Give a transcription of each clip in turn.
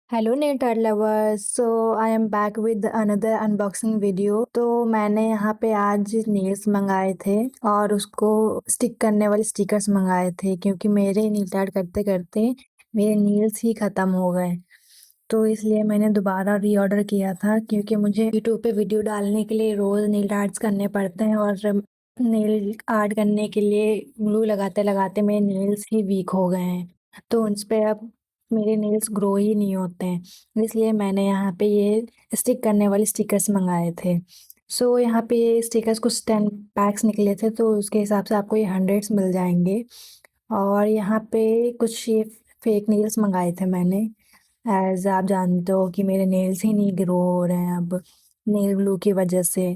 Hello net art lovers. So I am back with another unboxing video. तो मैंने यहाँ पे आज नेल्स मंगाए थे और उसको स्टिक करने वाले स्टिकर्स मंगाए थे, क्योंकि मेरे नेल आर्ट करते करते मेरे नेल्स ही ख़त्म हो गए। तो इसलिए मैंने दोबारा रीऑर्डर किया था, क्योंकि मुझे यूट्यूब पे वीडियो डालने के लिए रोज़ नेल आर्ट्स करने पड़ते हैं और नेल आर्ट करने के लिए ग्लू लगाते लगाते मेरे नेल्स ही वीक हो गए हैं। तो उस पे अब मेरे नेल्स ग्रो ही नहीं होते हैं। इसलिए मैंने यहाँ पे ये स्टिक करने वाले स्टिकर्स मंगाए थे। सो यहाँ पे ये स्टिकर्स कुछ 10 पैक्स निकले थे, तो उसके हिसाब से आपको ये हंड्रेड्स मिल जाएंगे। और यहाँ पे कुछ ये फेक नेल्स मंगाए थे मैंने। एज़ आप जानते हो कि मेरे नेल्स ही नहीं ग्रो हो रहे हैं अब नेल ग्लू की वजह से।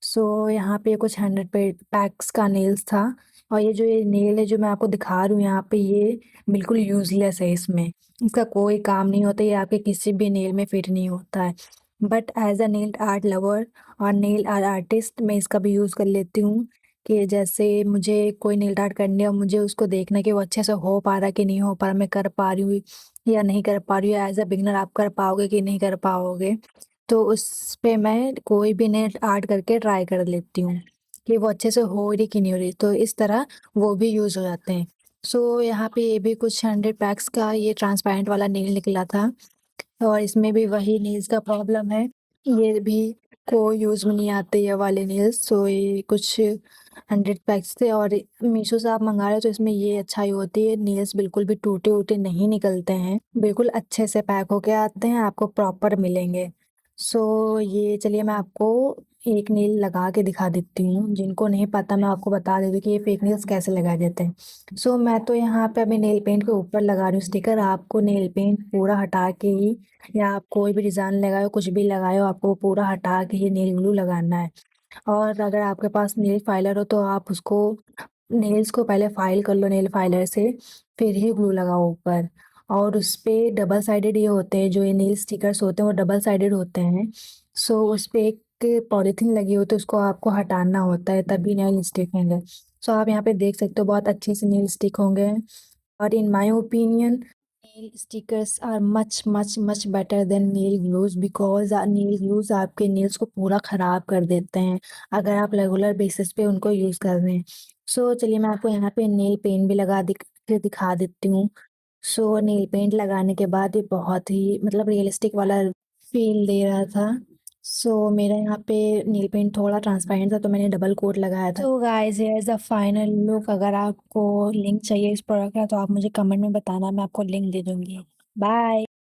सो यहाँ पे कुछ 100 पे पैक्स का नेल्स था। और ये नेल है जो मैं आपको दिखा रही हूँ यहाँ पे, ये बिल्कुल यूज़लेस है। इसमें इसका कोई काम नहीं होता, ये आपके किसी भी नेल में फिट नहीं होता है। But as a nail art lover और नेल आर्ट आर्टिस्ट मैं इसका भी यूज़ कर लेती हूँ, कि जैसे मुझे कोई नेल आर्ट करनी है और मुझे उसको देखना है कि वो अच्छे से हो पा रहा है कि नहीं हो पा रहा, मैं कर पा रही हूँ या नहीं कर पा रही हूँ। एज़ अ बिगिनर आप कर पाओगे कि नहीं कर पाओगे, तो उस पे मैं कोई भी नेल आर्ट करके ट्राई कर लेती हूँ कि वो अच्छे से हो रही कि नहीं हो रही, तो इस तरह वो भी यूज़ हो जाते हैं। सो यहाँ पे ये भी कुछ 100 पैक्स का ये ट्रांसपेरेंट वाला नेल निकला था और इसमें भी वही नेल्स का प्रॉब्लम है। ये भी कोई यूज़ में नहीं आते ये वाले नेल्स। सो ये कुछ 100 पैक्स थे और मीशो से आप मंगा रहे हो तो इसमें ये अच्छाई होती है, नेल्स बिल्कुल भी टूटे-वूटे नहीं निकलते हैं। बिल्कुल अच्छे से पैक होके आते हैं, आपको प्रॉपर मिलेंगे। सो ये चलिए मैं आपको एक नेल लगा के दिखा देती हूँ। जिनको नहीं पता मैं आपको बता देती हूँ कि ये फेक नेल्स कैसे लगाए जाते हैं। सो मैं तो यहाँ पे अभी नेल पेंट के ऊपर लगा रही हूँ स्टिकर। आपको नेल पेंट पूरा हटा के ही, या आप कोई भी डिज़ाइन लगाए हो, कुछ भी लगाए हो, आपको वो पूरा हटा के ही नेल ग्लू लगाना है। और अगर आपके पास नेल फाइलर हो तो आप उसको नेल्स को पहले फाइल कर लो नेल फाइलर से, फिर ही ग्लू लगाओ ऊपर। और उस पे डबल साइडेड ये होते हैं, जो ये नेल स्टिकर्स होते हैं वो डबल साइडेड होते हैं। सो उस पे एक पॉलीथीन लगी होती है, उसको आपको हटाना होता है तभी नेल स्टिक होंगे। सो आप यहाँ पे देख सकते हो बहुत अच्छे से नेल स्टिक होंगे। और in my opinion nail stickers are much much much better than nail glues, because nail glues आपके नेल्स को पूरा ख़राब कर देते हैं अगर आप रेगुलर बेसिस पे उनको यूज़ कर रहे हैं। सो चलिए मैं आपको यहाँ पे नेल पेंट भी लगा के दिखा देती हूँ। सो नेल पेंट लगाने के बाद ये बहुत ही मतलब रियलिस्टिक वाला फ़ील दे रहा था। सो मेरा यहाँ पे नेल पेंट थोड़ा ट्रांसपेरेंट था तो मैंने डबल कोट लगाया था। तो guys here is the final look. अगर आपको लिंक चाहिए इस प्रोडक्ट का तो आप मुझे कमेंट में बताना, मैं आपको लिंक दे दूँगी। बाय।